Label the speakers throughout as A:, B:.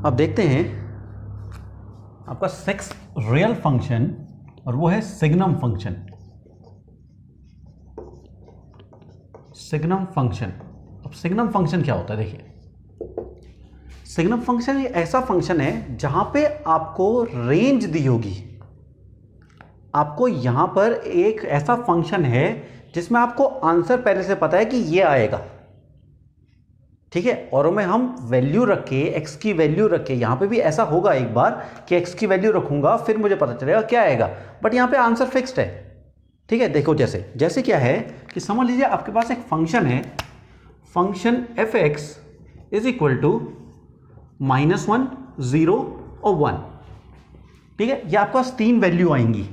A: अब देखते हैं आपका सिक्स रियल फंक्शन और वो है सिग्नम फंक्शन। सिग्नम फंक्शन, अब सिग्नम फंक्शन क्या होता है देखिए, सिग्नम फंक्शन ये ऐसा फंक्शन है जहां पे आपको रेंज दी होगी। आपको यहां पर एक ऐसा फंक्शन है जिसमें आपको आंसर पहले से पता है कि ये आएगा, ठीक है, और में हम वैल्यू रख के x की वैल्यू रख के, यहां पे भी ऐसा होगा एक बार कि x की वैल्यू रखूंगा फिर मुझे पता चलेगा क्या आएगा, बट यहां पे आंसर फिक्स्ड है, ठीक है। देखो जैसे जैसे क्या है कि समझ लीजिए आपके पास एक फंक्शन है, function f(x) is equal to -1, 0 और 1, ठीक है। ये आपके पास तीन वैल्यू आएंगी।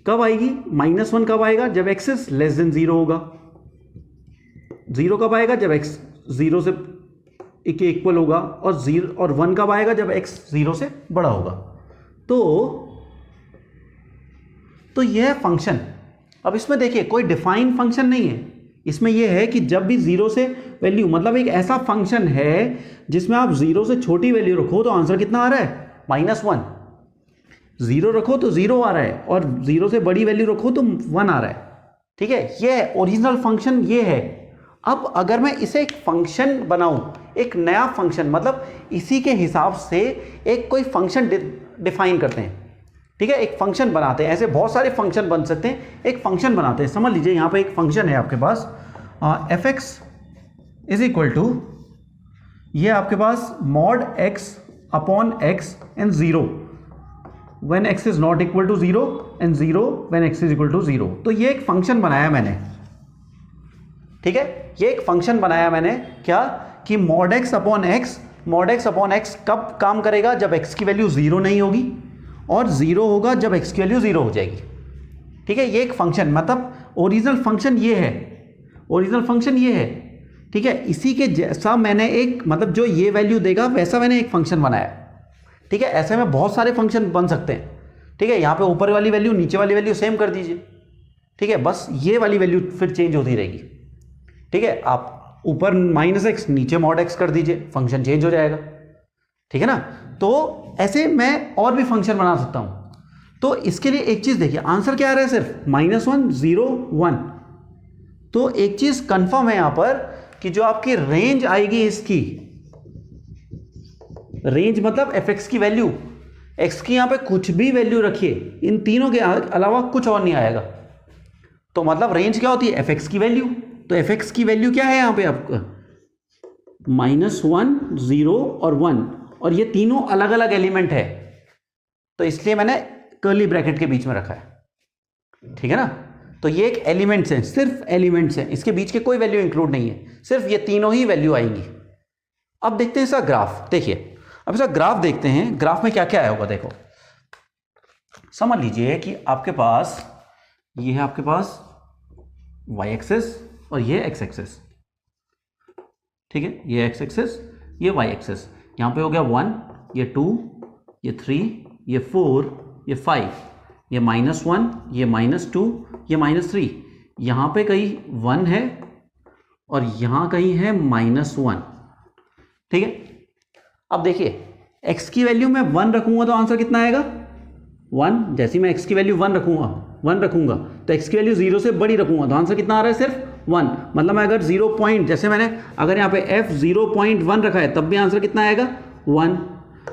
A: कब आएगी? -1 कब आएगा? जब x इज लेस देन 0 होगा। 0 कब आएगा? जब x 0 से इक्वल होगा। और 1 कब आएगा? जब x 0 से बड़ा होगा। तो यह फंक्शन, अब इसमें देखिए कोई डिफाइन फंक्शन नहीं है, इसमें यह है कि जब भी 0 से वैल्यू, मतलब एक ऐसा फंक्शन है जिसमें आप 0 से छोटी वैल्यू रखो तो आंसर कितना आ रहा है? -1। 0 रखो तो 0 आ रहा है और 0 से बड़ी वैल्यू रखो तो 1 आ रहा है, ठीक है। यह ओरिजिनल फंक्शन ये है। अब अगर मैं इसे एक फंक्शन बनाऊं, एक नया फंक्शन, मतलब इसी के हिसाब से एक कोई फंक्शन डिफाइन करते हैं, ठीक है, एक फंक्शन बनाते हैं। ऐसे बहुत सारे फंक्शन बन सकते हैं, एक फंक्शन बनाते हैं। समझ लीजिए यहां पे एक फंक्शन है आपके पास f(x) इज इक्वल टू, ये आपके पास mod x upon x and 0 when x is not equal to 0 and 0 when x is equal to 0। तो ये एक फंक्शन बनाया मैंने, ठीक है, ये एक फंक्शन बनाया मैंने क्या कि mod x अपॉन x कब काम करेगा? जब x की वैल्यू 0 नहीं होगी, और 0 होगा जब x की वैल्यू 0 हो जाएगी, ठीक है। ये एक फंक्शन, मतलब ओरिजिनल फंक्शन ये है, ओरिजिनल फंक्शन ये है, ठीक है। इसी के जैसा मैंने एक, मतलब जो ये वैल्यू देगा वैसा मैंने एक फंक्शन बनाया, ठीक है। ऐसे में बहुत सारे फंक्शन बन सकते हैं, ठीक है। यहाँ पे ऊपर वाली वैल्यू नीचे वाली वैल्यू सेम कर दीजिए, ठीक है, बस ये वाली वैल्यू फिर चेंज होती रहेगी, ठीक है। आप ऊपर -x नीचे mod x कर दीजिए, फंक्शन चेंज हो जाएगा, ठीक है ना। तो ऐसे मैं और भी फंक्शन बना सकता हूं। तो इसके लिए एक चीज देखिए, आंसर क्या आ रहा है? सिर्फ -1, 0, 1। तो एक चीज कंफर्म है यहां पर कि जो आपकी रेंज आएगी, इसकी रेंज मतलब f(x) की वैल्यू, x की यहां पे कुछ भी वैल्यू रखिए, इन तीनों के अलावा कुछ और नहीं आएगा। तो मतलब रेंज क्या होती है? f(x) की वैल्यू। तो f(x) की वैल्यू क्या है यहां पे आपका? -1, 0 और 1, और ये तीनों अलग अलग एलिमेंट है, तो इसलिए मैंने कर्ली ब्रैकेट के बीच में रखा है, ठीक है ना। तो ये एक एलिमेंट्स हैं, सिर्फ एलिमेंट्स हैं, इसके बीच के कोई वैल्यू इंक्लूड नहीं है, सिर्फ ये तीनों ही वैल्यू आएंगी। अब देखते हैं इसका ग्राफ। देखिए अब इसका ग्राफ देखते हैं, ग्राफ में क्या क्या आया होगा। देखो समझ लीजिए कि आपके पास ये है, आपके पास y एक्सिस और ये x एक्सिस, ठीक है, ये x एक्सिस, ये y एक्सिस। यहां पे हो गया 1, ये 2, ये 3, ये 4, ये 5, ये -1, ये -2, ये -3। यहां पे कहीं 1 है और यहां कहीं है -1, ठीक है। अब देखिए x की वैल्यू मैं 1 रखूंगा तो आंसर कितना आएगा? 1। जैसे मैं x की वैल्यू 1 रखूंगा तो x की वैल्यू 0 से बड़ी रखूंगा तो आंसर कितना आ रहा है? सिर्फ 1। मतलब मैं अगर 0 पॉइंट, जैसे मैंने अगर यहाँ पे f 0.1 रखा है तब भी आंसर कितना आएगा? 1।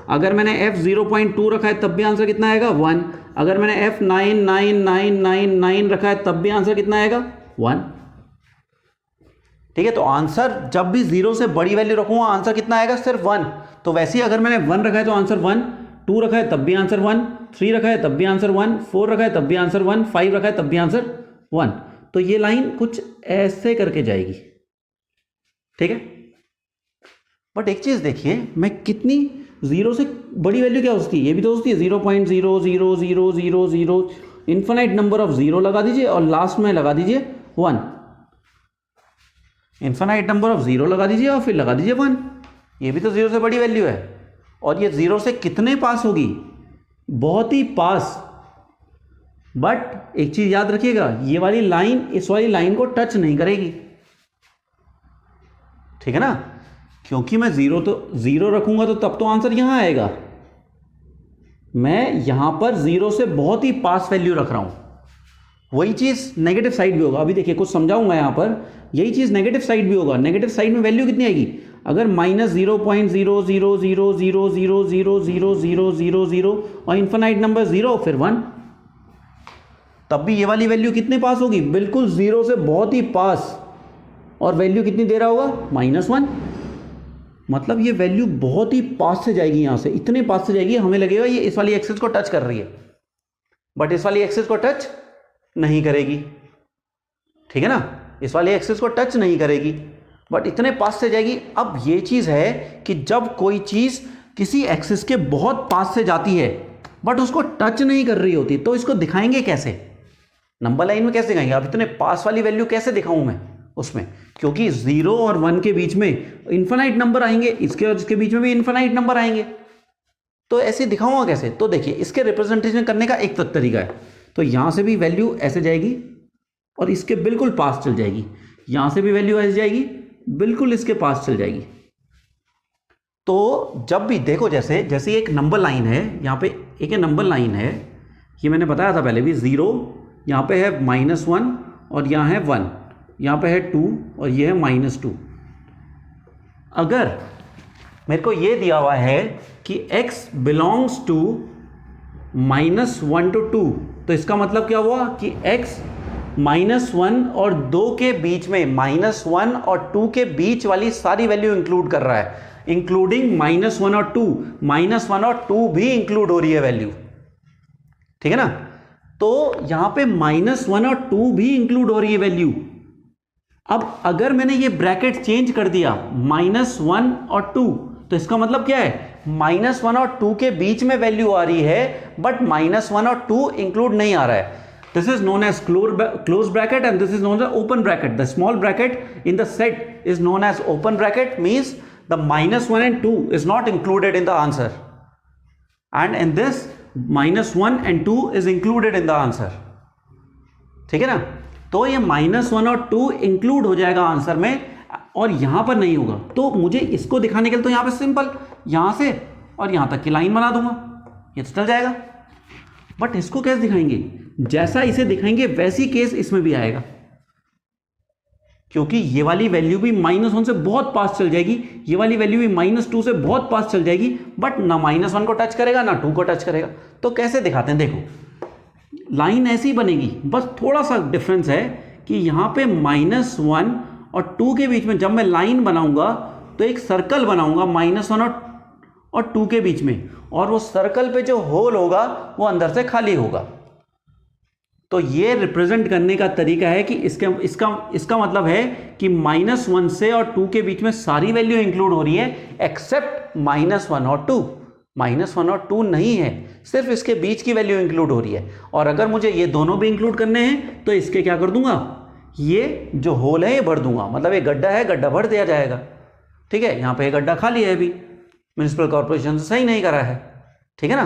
A: अगर मैंने f 0.2 रखा है तब भी आंसर कितना आएगा? 1। अगर मैंने f 99999 रखा है तब भी आंसर कितना आएगा? 1, ठीक है। तो आंसर जब भी 0 से बड़ी वैल्यू रखूंगा आंसर कितना आएगा? सिर्फ 1। तो वैसे ही अगर मैंने 1 रखा है तो आंसर 1, 2 रखा है तब भी आंसर 1, 3 रखा है तब भी आंसर 1, 4 रखा है तब भी आंसर 1, 5 रखा है तब भी आंसर 1। तो ये लाइन कुछ ऐसे करके जाएगी, ठीक है। बट एक चीज देखिए, मैं कितनी 0 से बड़ी वैल्यू क्या होती है? ये भी तो होती है 0.00000, इन्फिनाइट नंबर ऑफ 0 लगा दीजिए और लास्ट में लगा दीजिए 1। इन्फिनाइट नंबर ऑफ 0 लगा दीजिए और फिर लगा दीजिए 1। ये भी तो 0 से बड़ी वैल्यू है, और ये 0 से कितने पास होगी? बहुत ही पास। बट एक चीज याद रखिएगा, ये वाली लाइन इस वाली लाइन को टच नहीं करेगी, ठीक है ना। क्योंकि मैं जीरो रखूंगा तो तब तो आंसर यहां आएगा। मैं यहां पर जीरो से बहुत ही पास वैल्यू रख रहा हूं। वही चीज नेगेटिव साइड भी होगा। अभी देखिए कुछ समझाऊंगा यहां पर, यही चीज नेगेटिव साइड भी होगा। नेगेटिव साइड में वैल्यू कितनी आएगी? अगर -0.00000000000 और इन्फिनाइट नंबर 0 फिर 1, तब भी ये वाली वैल्यू कितने पास होगी? बिल्कुल जीरो से बहुत ही पास। और वैल्यू कितनी दे रहा होगा? -1। मतलब ये वैल्यू बहुत ही पास से जाएगी, यहां से इतने पास से जाएगी, हमें लगेगा ये इस वाली एक्सिस को टच कर रही है, बट इस वाली एक्सिस को टच नहीं करेगी। ठीक है ना, इस वाली एक्सिस को टच नहीं करेगी, बट इतने पास से जाएगी। अब ये चीज है कि जब कोई चीज किसी एक्सिस के बहुत पास से जाती है बट उसको टच नहीं कर रही होती, तो इसको दिखाएंगे कैसे? नंबर लाइन में कैसे दिखाएंगे? अब इतने पास वाली वैल्यू कैसे दिखाऊं मैं उसमें? क्योंकि 0 और 1 के बीच में इन्फिनाइट नंबर आएंगे, इसके और इसके बीच में भी इन्फिनाइट नंबर आएंगे, तो ऐसे दिखाऊंगा कैसे? तो देखिए इसके रिप्रेजेंटेशन करने का एक तरीका है। तो यहां से भी वैल्यू ऐसे जाएगी और इसके बिल्कुल पास चल जाएगी, यहां से भी वैल्यू ऐसे जाएगी, बिल्कुल इसके पास चल जाएगी। तो जब भी देखो, जैसे जैसे एक नंबर लाइन है, यहां पे एक नंबर लाइन है, ये मैंने बताया था पहले भी, 0 यहां पे है -1 और यहां है 1, यहां पे है 2 और ये है -2। अगर मेरे को ये दिया हुआ है कि x बिलोंग्स टू -1 to 2, तो इसका मतलब क्या हुआ कि x -1 और 2 के बीच में, -1 और 2 के बीच वाली सारी वैल्यू इंक्लूड कर रहा है, इंक्लूडिंग -1 और 2। -1 और 2 भी इंक्लूड हो रही है वैल्यू। ठीक है ना, तो यहां पे -1 और 2 भी इंक्लूड हो रही है वैल्यू। अब अगर मैंने ये ब्रैकेट चेंज कर दिया -1 और 2, तो इसका मतलब क्या है? -1 और 2 के बीच में वैल्यू आ रही है, बट -1 और 2 इंक्लूड नहीं आ रहा है। This is known as close bracket and this is known as open bracket. The small bracket in the set is known as open bracket, means the -1 and 2 is not included in the answer, and in this -1 and 2 is included in the answer। ठीक है ना, तो ये -1 और 2 include हो जाएगा answer में और यहां पर नहीं होगा। तो मुझे इसको दिखाने के लिए तो यहां पे सिंपल यहां से और यहां तक की लाइन बना दूंगा, ये तो चल जाएगा। बट इसको कैसे दिखाएंगे? जैसा इसे दिखाएंगे वैसी केस इसमें भी आएगा, क्योंकि ये वाली वैल्यू भी -1 से बहुत पास चल जाएगी, ये वाली वैल्यू भी -2 से बहुत पास चल जाएगी, बट ना -1 को टच करेगा ना 2 को टच करेगा। तो कैसे दिखाते हैं? देखो लाइन ऐसी बनेगी, बस थोड़ा सा डिफरेंस है कि यहां पे -1 और 2 के बीच में जब मैं लाइन बनाऊंगा तो एक सर्कल बनाऊंगा -1 और 2 के बीच में, और वो सर्कल पे जो होल होगा वो अंदर से खाली होगा। तो ये रिप्रेजेंट करने का तरीका है कि इसका मतलब है कि -1 से और 2 के बीच में सारी वैल्यू इंक्लूड हो रही है एक्सेप्ट -1 और 2। -1 और 2 नहीं है, सिर्फ इसके बीच की वैल्यू इंक्लूड हो रही है। और अगर मुझे ये दोनों भी इंक्लूड करने हैं तो इसके क्या कर दूंगा? ये जो होल है ये भर दूंगा, मतलब ये गड्ढा है, गड्ढा भर दिया जाएगा। ठीक है, यहां पे गड्ढा खाली है, अभी म्युनिसिपल कॉर्पोरेशन से सही नहीं करा है। ठीक है ना,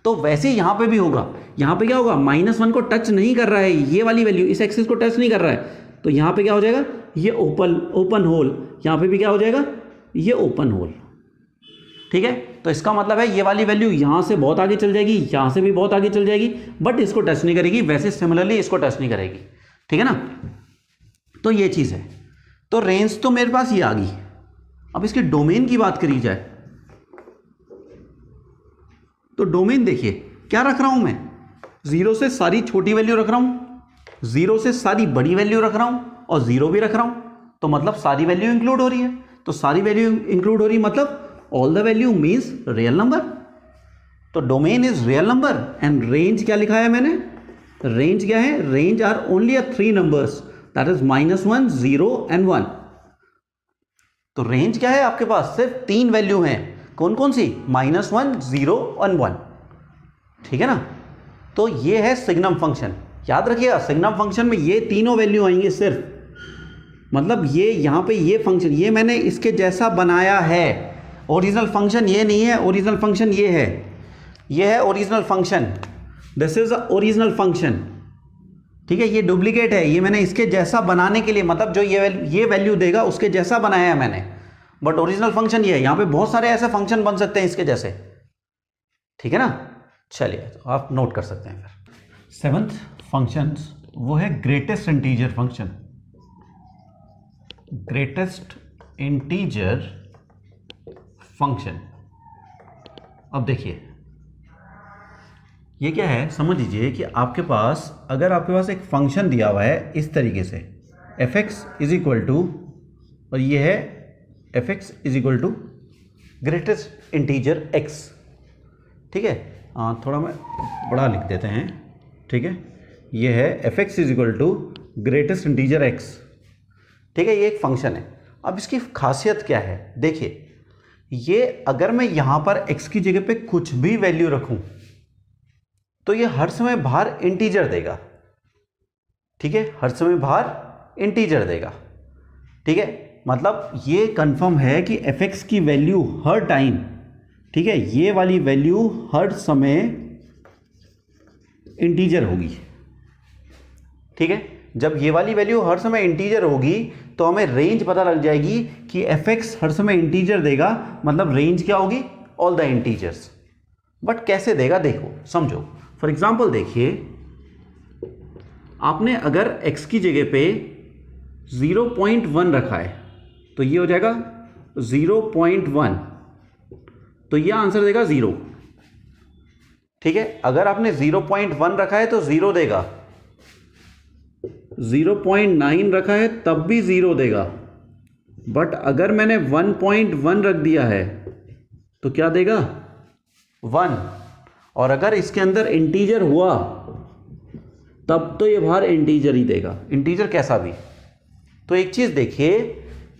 A: तो वैसे ही यहां पे भी होगा। यहां पे क्या होगा? -1 को टच नहीं कर रहा है, ये वाली वैल्यू इस एक्सिस को टच नहीं कर रहा है, तो यहां पे क्या हो जाएगा? ये ओपन होल। यहां पे भी क्या हो जाएगा? ये ओपन होल। ठीक है, तो इसका मतलब है ये वाली वैल्यू यहां से बहुत आगे चल जाएगी, यहां से भी बहुत आगे चल जाएगी, बट इसको टच नहीं करेगी, वैसे सिमिलरली इसको टच नहीं करेगी। ठीक है ना, तो ये चीज है। तो रेंज तो मेरे पास ये आ गई। अब इसके डोमेन की बात करी जाए तो डोमेन देखिए क्या रख रहा हूं मैं? 0 से सारी छोटी वैल्यू रख रहा हूं, 0 से सारी बड़ी वैल्यू रख रहा हूं और 0 भी रख रहा हूं, तो मतलब सारी वैल्यू इंक्लूड हो रही है। तो सारी वैल्यू इंक्लूड हो रही है मतलब all the value means real number. तो domain is real number and range क्या लिखा है मैंने? रेंज क्या है? Range are only 3 numbers, that is -1, 0 and 1। तो रेंज क्या है आपके पास? सिर्फ 3 वैल्यू हैं। कौन कौन सी? -1, 0 और 1। ठीक है ना, तो ये है सिग्नम फंक्शन। याद रखिएगा सिग्नम फंक्शन में ये तीनों वैल्यू आएंगे सिर्फ, मतलब ये यहां पे ये फंक्शन ये मैंने इसके जैसा बनाया है। ओरिजिनल फंक्शन ये नहीं है, ओरिजिनल फंक्शन ये है, ये है original function, this is original function. ठीक है, ये डुप्लीकेट है, ये मैंने इसके जैसा बनाने के लिए, मतलब जो ये वैल्यू देगा उसके जैसा बनाया है मैंने। बट ओरिजिनल फंक्शन ये है। यहां पे बहुत सारे ऐसे फंक्शन बन सकते हैं इसके जैसे, ठीक है ना। चलिए तो आप नोट कर सकते हैं फिर। सेवंथ फंक्शन वो है greatest integer function. Greatest integer function. अब देखिए ये क्या है, समझ लीजिए कि आपके पास अगर आपके पास एक फंक्शन दिया हुआ है इस तरीके से f(x) इज इक्वल टू, और ये है f(x) is equal to greatest integer x, ठीक है। थोड़ा मैं बड़ा लिख देते हैं, ठीक है। ये है f(x) is equal to greatest integer x, ठीक है। ये एक फंक्शन है। अब इसकी खासियत क्या है, देखिए ये अगर मैं यहां पर x की जगह पे कुछ भी वैल्यू रखूं तो ये हर समय बाहर इंटीजर देगा, ठीक है। हर समय बाहर इंटीजर देगा, ठीक है। मतलब ये कंफर्म है कि f(x) की वैल्यू हर टाइम, ठीक है, ये वाली वैल्यू हर समय इंटीजर होगी, ठीक है। जब ये वाली वैल्यू हर समय इंटीजर होगी तो हमें रेंज पता लग जाएगी कि f(x) हर समय इंटीजर देगा, मतलब रेंज क्या होगी, ऑल द इंटीजर्स। बट कैसे देगा, देखो समझो। फॉर एग्जाम्पल देखिए, आपने अगर x की जगह पे 0.1 रखा है तो ये हो जाएगा 0.1, तो ये आंसर देगा 0, ठीक है। अगर आपने 0.1 रखा है तो 0 देगा, 0.9 रखा है तब भी 0 देगा। बट अगर मैंने 1.1 रख दिया है तो क्या देगा, 1। और अगर इसके अंदर इंटीजर हुआ तब तो ये बाहर इंटीजर ही देगा, इंटीजर कैसा भी। तो एक चीज देखिए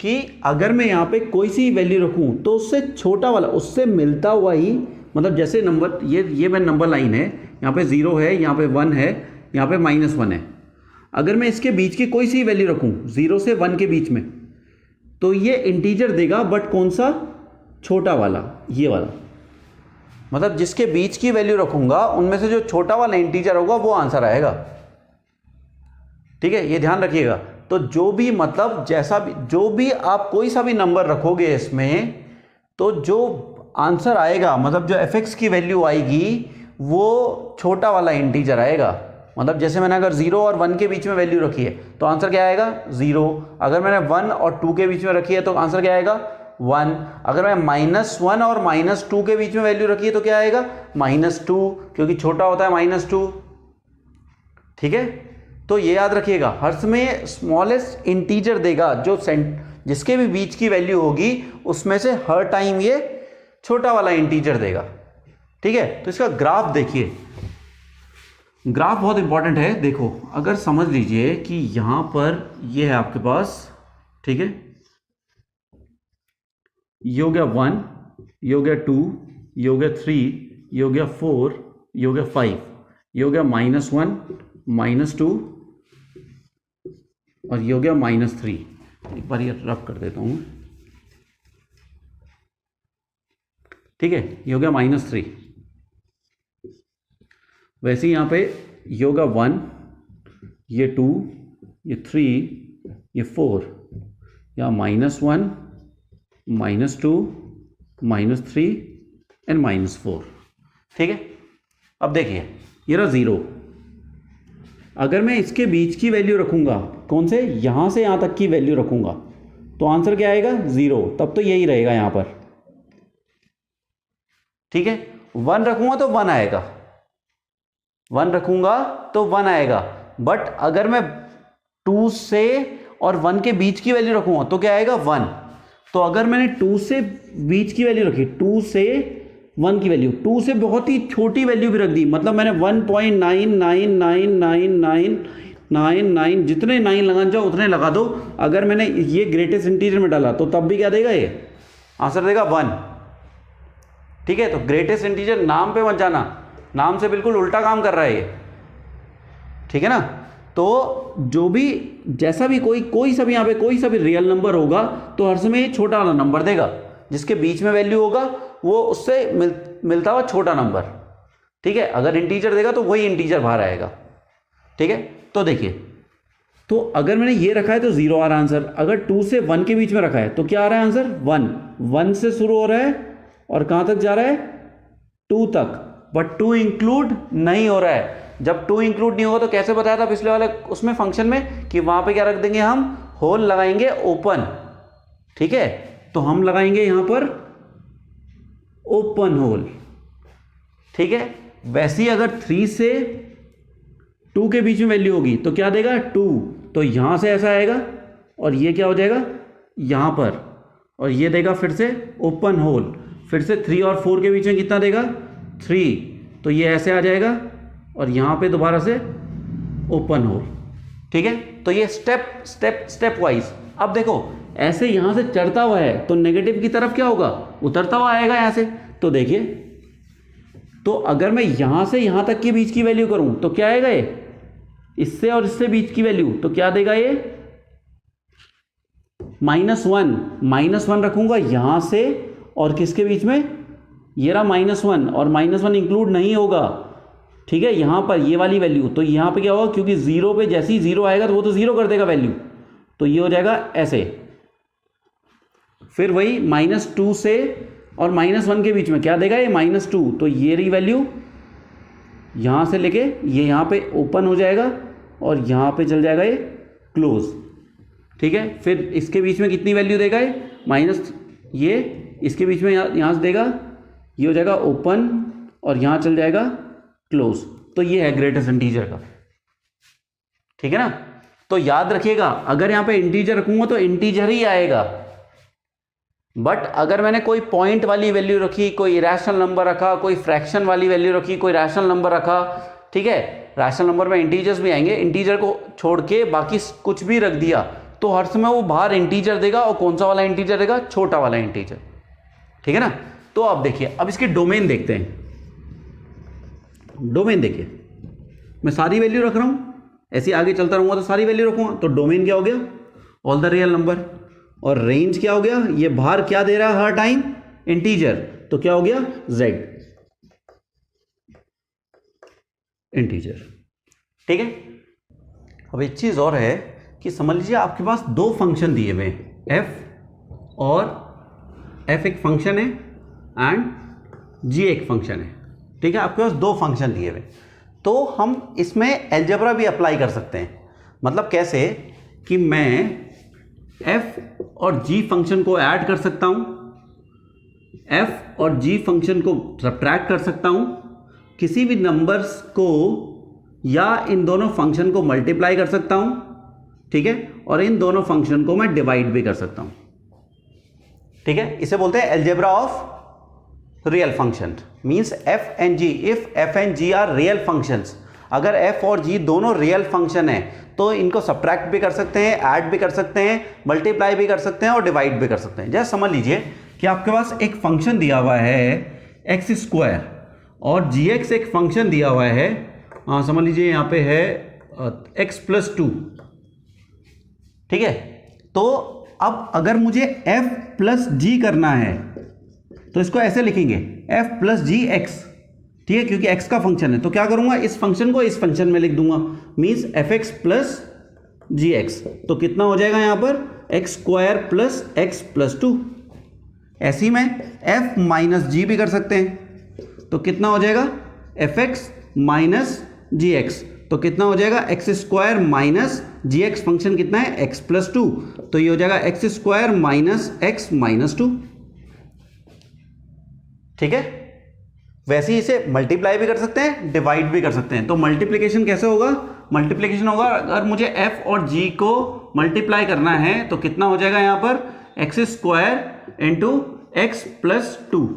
A: कि अगर मैं यहां पे कोई सी वैल्यू रखूं तो उससे छोटा वाला, उससे मिलता हुआ ही, मतलब जैसे नंबर ये मैं नंबर लाइन है, यहां पे 0 है, यहां पे 1 है, यहां पे -1 है। अगर मैं इसके बीच की कोई सी वैल्यू रखूं 0 से 1 के बीच में तो ये इंटीजर देगा, बट कौन सा, छोटा वाला, ये वाला। मतलब जिसके बीच की वैल्यू रखूंगा उनमें से जो छोटा वाला इंटीजर होगा वो आंसर आएगा, ठीक है। ये ध्यान रखिएगा। तो जो भी, मतलब जैसा भी, जो भी आप कोई सा भी नंबर रखोगे इसमें, तो जो आंसर आएगा, मतलब जो f(x) की वैल्यू आएगी वो छोटा वाला इंटीजर आएगा। मतलब जैसे मैंने अगर 0 और 1 के बीच में वैल्यू रखी है तो आंसर क्या आएगा, 0। अगर मैंने 1 और 2 के बीच में रखी है तो आंसर क्या आएगा, 1। अगर मैं -1 और -2 के बीच में वैल्यू रखी है तो क्या आएगा, -2, क्योंकि छोटा होता है -2, ठीक है। तो ये याद रखिएगा, हर समय स्मॉलेस्ट इंटीजर देगा, जो जिसके भी बीच की वैल्यू होगी उसमें से हर टाइम ये छोटा वाला इंटीजर देगा, ठीक है। तो इसका ग्राफ देखिए, ग्राफ बहुत इंपॉर्टेंट है। देखो अगर समझ लीजिए कि यहां पर ये है आपके पास, ठीक है, ये हो गया 1, ये हो गया 2, ये हो गया 3, ये हो गया 4, ये हो गया 5, ये हो गया -1, -2 और ये हो गया -3। एक बार ये रब कर देता हूं, ठीक है। ये हो गया -3। वैसे ही यहां पे ये होगा 1, ये 2, ये 3, ये 4, या -1, -2, -3 एंड -4, ठीक है। अब देखिए ये रहा 0। अगर मैं इसके बीच की वैल्यू रखूंगा, कौन से, यहां से यहां तक की वैल्यू रखूंगा तो आंसर क्या आएगा, 0। तब तो यही रहेगा यहां पर, ठीक है। 1 रखूंगा तो 1 आएगा, 1 रखूंगा तो 1 आएगा। बट अगर मैं 2 से और 1 के बीच की वैल्यू रखूंगा तो क्या आएगा, 1। तो अगर मैंने 2 से बीच की वैल्यू रखी, 2 से 1 की वैल्यू, 2 से बहुत ही छोटी वैल्यू भी रख दी, मतलब मैंने 1.9999999 जितने 9 लगाना चाहो उतने लगा दो। अगर मैंने ये ग्रेटेस्ट इंटीजर में डाला तो तब भी क्या देगा, ये आंसर देगा 1, ठीक है। तो ग्रेटेस्ट इंटीजर नाम पे मत जाना, नाम से बिल्कुल उल्टा काम कर रहा है ये, ठीक है ना। तो जो भी, जैसा भी कोई सा भी यहां पे कोई सा भी रियल नंबर होगा तो हर समय छोटा वाला नंबर देगा, जिसके बीच में वैल्यू होगा वो उससे मिलता हुआ छोटा नंबर, ठीक है। अगर इंटीजर देगा तो वही इंटीजर बाहर आएगा, ठीक है। तो देखिए तो अगर मैंने ये रखा है तो 0 आ रहा है आंसर, अगर 2 से 1 के बीच में रखा है तो क्या आ रहा है आंसर 1, 1 से शुरू हो रहा है और कहां तक जा रहा है 2 तक, बट 2 इंक्लूड नहीं हो रहा है। जब 2 इंक्लूड नहीं होगा तो कैसे बताया था पिछले वाले उसमें फंक्शन में कि वहां पे क्या रख देंगे, हम होल लगाएंगे ओपन, ठीक है, तो हम लगाएंगे यहां पर ओपन होल, ठीक है। वैसे ही अगर 3 से 2 के बीच में वैल्यू होगी तो क्या देगा 2, तो यहां से ऐसा आएगा और ये क्या हो जाएगा यहां पर, और ये देगा फिर से ओपन होल, फिर से 3 और 4 के बीच में कितना देगा 3, तो ये ऐसे आ जाएगा और यहां पे दोबारा से ओपन होल, ठीक है। तो ये स्टेप वाइज। अब देखो ऐसे यहां से चढ़ता हुआ है तो नेगेटिव की तरफ क्या होगा, उतरता हुआ आएगा यहां से। तो देखिए, तो अगर मैं यहां से यहां तक के बीच की वैल्यू करूं तो क्या आएगा, ये इससे और इससे बीच की वैल्यू, तो क्या देगा ये -1 रखूंगा यहां से और किसके बीच में, ये रहा -1 और -1 इंक्लूड नहीं होगा, ठीक है, यहां पर ये वाली वैल्यू। तो यहां पे क्या होगा, क्योंकि 0 पे जैसे ही 0 आएगा तो वो तो 0 कर देगा वैल्यू, तो ये हो जाएगा ऐसे। फिर वही -2 से और -1 के बीच में क्या देगा, ये -2, तो ये रही वैल्यू, यहां से लेके ये यहां पे ओपन हो जाएगा और यहां पे चल जाएगा ये क्लोज, ठीक है। फिर इसके बीच में कितनी वैल्यू देगा, ये माइनस, ये इसके बीच में यहां से देगा, ये हो जाएगा ओपन और यहां चल जाएगा क्लोज। तो ये है ग्रेटेस्ट इंटीजर का, ठीक है ना। तो याद रखिएगा अगर यहां पे इंटीजर रखूंगा तो इंटीजर ही आएगा, बट अगर मैंने कोई पॉइंट वाली वैल्यू रखी, कोई इरेशनल नंबर रखा, कोई फ्रैक्शन वाली वैल्यू रखी, कोई रैशनल नंबर रखा, ठीक है, रैशनल नंबर में इंटीजर्स भी आएंगे, इंटीजर को छोड़ के बाकी कुछ भी रख दिया तो हर समय वो बाहर इंटीजर देगा, और कौन सा वाला इंटीजर देगा, छोटा वाला इंटीजर, ठीक है ना। तो अब देखिए, अब इसके डोमेन देखते हैं। डोमेन देखिए, मैं सारी वैल्यू रख रहा हूं, ऐसे आगे चलता रहूंगा तो सारी वैल्यू रखूंगा, तो डोमेन क्या हो गया, ऑल द रियल नंबर, और रेंज क्या हो गया, ये बाहर क्या दे रहा है हर टाइम, इंटीजर, तो क्या हो गया z इंटीजर, ठीक है। अब एक चीज और है कि समझ लीजिए आपके पास 2 फंक्शन दिए हुए हैं, f और f एक फंक्शन है एंड g एक फंक्शन है, ठीक है। आपके पास 2 फंक्शन दिए हुए, तो हम इसमें अलजेब्रा भी अप्लाई कर सकते हैं। मतलब कैसे कि मैं f और g फंक्शन को ऐड कर सकता हूं, f और g फंक्शन को सब्ट्रैक्ट कर सकता हूं, किसी भी नंबर्स को या इन दोनों फंक्शन को मल्टीप्लाई कर सकता हूं, ठीक है, और इन दोनों फंक्शन को मैं डिवाइड भी कर सकता हूं, ठीक है। इसे बोलते हैं algebra of real function, means f and g, if f and g are real functions, अगर f और g दोनों रियल फंक्शन है तो इनको सब्ट्रैक्ट भी कर सकते हैं, ऐड भी कर सकते हैं, मल्टीप्लाई भी कर सकते हैं और डिवाइड भी कर सकते हैं। जैसे समझ लीजिए कि आपके पास एक फंक्शन दिया हुआ है x² और gx एक फंक्शन दिया हुआ है, समझ लीजिए यहाँ पे है x+2, ठीक है। तो अब अगर मुझे f+g करना है तो इसको ऐसे लिखेंगे f+gx, ठीक है, क्योंकि x का फंक्शन है, तो क्या करूंगा, इस फंक्शन को इस फंक्शन में लिख दूंगा, मींस fx+gx, तो कितना हो जाएगा यहां पर x² + x+2। ऐसे ही मैं f - g भी कर सकते हैं, तो कितना हो जाएगा fx - gx, तो कितना हो जाएगा x² - gx, फंक्शन कितना है x+2, तो ये हो जाएगा x² - x-2, ठीक है। वैसे ही इसे मल्टीप्लाई भी कर सकते हैं, डिवाइड भी कर सकते हैं। तो मल्टीप्लिकेशन कैसे होगा, मल्टीप्लिकेशन होगा अगर मुझे f और g को मल्टीप्लाई करना है तो कितना हो जाएगा यहां पर x² × x+2,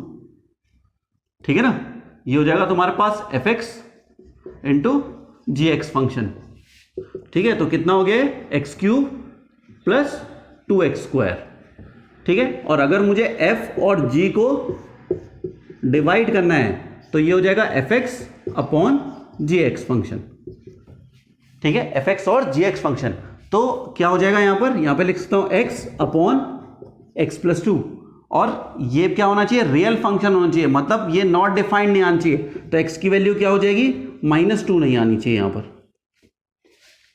A: ठीक है ना। ये हो जाएगा तुम्हारे पास fx × gx फंक्शन, ठीक है। तो कितना हो गया x³ + 2x², ठीक है। और अगर मुझे f और g को डिवाइड करना है तो ये हो जाएगा fx/gx फंक्शन, ठीक है, fx और gx फंक्शन। तो क्या हो जाएगा यहां पे लिख सकता हूं x/x+2, और ये क्या होना चाहिए, रियल फंक्शन होना चाहिए, मतलब ये नॉट डिफाइंड नहीं आना चाहिए, तो x की वैल्यू क्या हो जाएगी -2 नहीं आनी चाहिए यहां पर,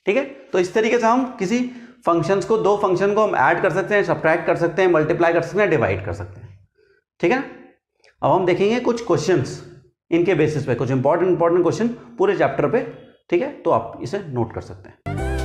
A: ठीक है, तो इस तरीके से हम किसी फंक्शंस को, दो फंक्शन को हम ऐड कर सकते हैं, सब्ट्रैक्ट कर सकते हैं, मल्टीप्लाई कर सकते हैं, डिवाइड कर सकते हैं। ठीक है ना, अब हम देखेंगे कुछ क्वेश्चंस इनके बेसिस पे, कुछ इंपॉर्टेंट क्वेश्चन पूरे चैप्टर पे। ठीक है, तो आप इसे नोट कर सकते हैं।